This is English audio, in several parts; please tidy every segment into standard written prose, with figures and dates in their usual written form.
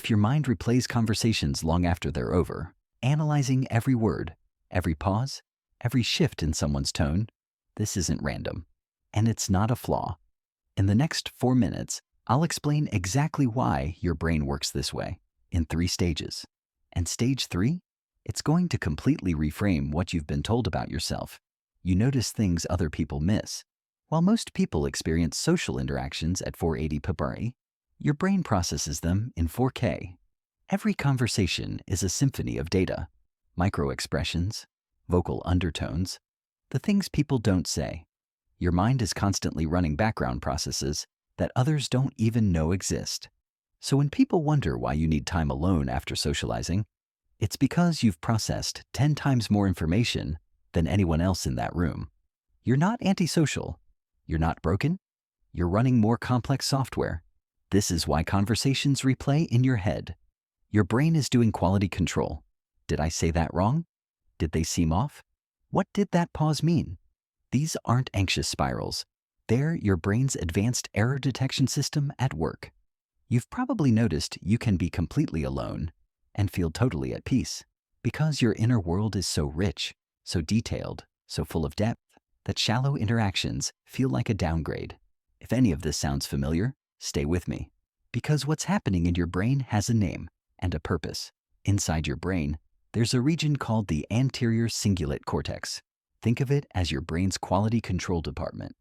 if your mind replays conversations long after they're over, analyzing every word, every pause, every shift in someone's tone, this isn't random. And it's not a flaw. In the next 4 minutes, I'll explain exactly why your brain works this way in 3 stages. And stage 3? It's going to completely reframe what you've been told about yourself. You notice things other people miss. While most people experience social interactions at 480 ppi, your brain processes them in 4K. Every conversation is a symphony of data, micro-expressions, vocal undertones, the things people don't say. Your mind is constantly running background processes that others don't even know exist. So when people wonder why you need time alone after socializing, it's because you've processed 10 times more information than anyone else in that room. You're not antisocial. You're not broken. You're running more complex software. This is why conversations replay in your head. Your brain is doing quality control. Did I say that wrong? Did they seem off? What did that pause mean? These aren't anxious spirals. They're your brain's advanced error detection system at work. You've probably noticed you can be completely alone and feel totally at peace because your inner world is so rich, so detailed, so full of depth that shallow interactions feel like a downgrade. If any of this sounds familiar, stay with me, because what's happening in your brain has a name and a purpose. Inside your brain, there's a region called the anterior cingulate cortex. Think of it as your brain's quality control department.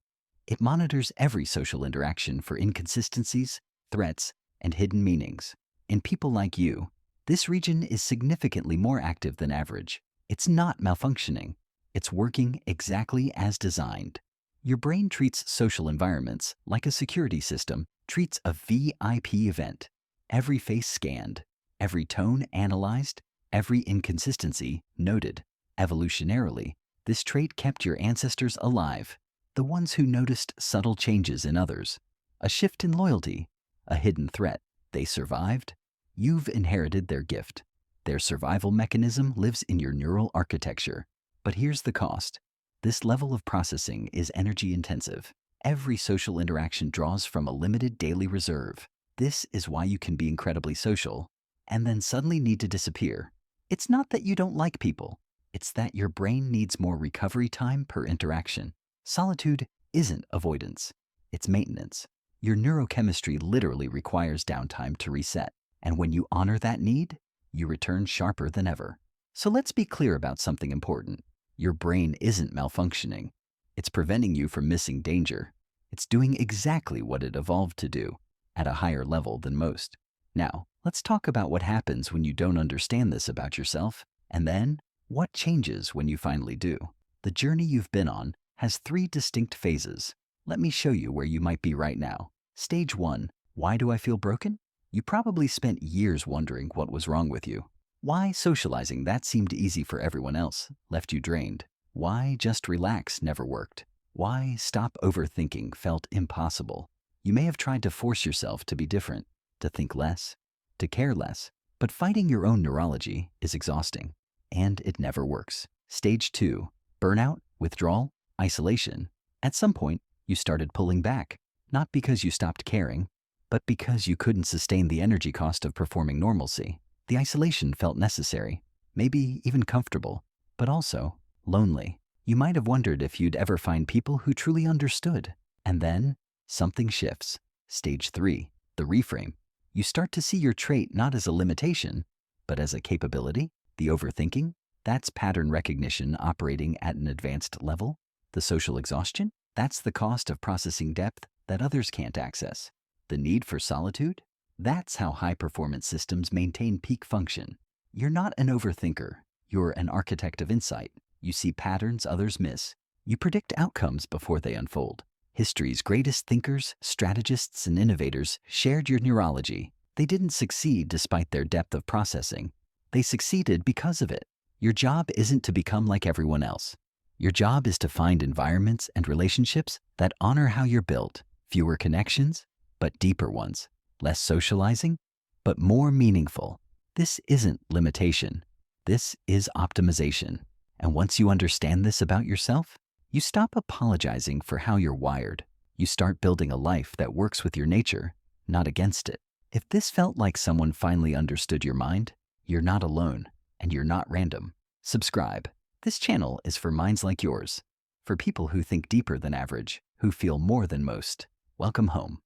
It monitors every social interaction for inconsistencies, threats, and hidden meanings. In people like you, this region is significantly more active than average. It's not malfunctioning. It's working exactly as designed. Your brain treats social environments like a security system treats a VIP event. Every face scanned, every tone analyzed, every inconsistency noted. Evolutionarily, this trait kept your ancestors alive, the ones who noticed subtle changes in others, a shift in loyalty, a hidden threat. They survived. You've inherited their gift. Their survival mechanism lives in your neural architecture. But here's the cost. This level of processing is energy intensive. Every social interaction draws from a limited daily reserve. This is why you can be incredibly social and then suddenly need to disappear. It's not that you don't like people. It's that your brain needs more recovery time per interaction. Solitude isn't avoidance. It's maintenance. Your neurochemistry literally requires downtime to reset. And when you honor that need, you return sharper than ever. So let's be clear about something important. Your brain isn't malfunctioning. It's preventing you from missing danger. It's doing exactly what it evolved to do, at a higher level than most. Now, let's talk about what happens when you don't understand this about yourself, and then what changes when you finally do. The journey you've been on has 3 distinct phases. Let me show you where you might be right now. Stage 1, why do I feel broken? You probably spent years wondering what was wrong with you. Why socializing that seemed easy for everyone else left you drained? Why just relax never worked? Why stop overthinking felt impossible? You may have tried to force yourself to be different, to think less, to care less, but fighting your own neurology is exhausting, and it never works. Stage 2, burnout, withdrawal, isolation. At some point, you started pulling back, not because you stopped caring, but because you couldn't sustain the energy cost of performing normalcy. The isolation felt necessary, maybe even comfortable, but also lonely. You might have wondered if you'd ever find people who truly understood. And then something shifts. Stage 3, the reframe. You start to see your trait not as a limitation, but as a capability. The overthinking, that's pattern recognition operating at an advanced level. The social exhaustion, that's the cost of processing depth that others can't access. The need for solitude, that's how high-performance systems maintain peak function. You're not an overthinker. You're an architect of insight. You see patterns others miss. You predict outcomes before they unfold. History's greatest thinkers, strategists, and innovators shared your neurology. They didn't succeed despite their depth of processing. They succeeded because of it. Your job isn't to become like everyone else. Your job is to find environments and relationships that honor how you're built. Fewer connections, but deeper ones. Less socializing, but more meaningful. This isn't limitation. This is optimization. And once you understand this about yourself, you stop apologizing for how you're wired. You start building a life that works with your nature, not against it. If this felt like someone finally understood your mind, you're not alone and you're not random. Subscribe. This channel is for minds like yours, for people who think deeper than average, who feel more than most. Welcome home.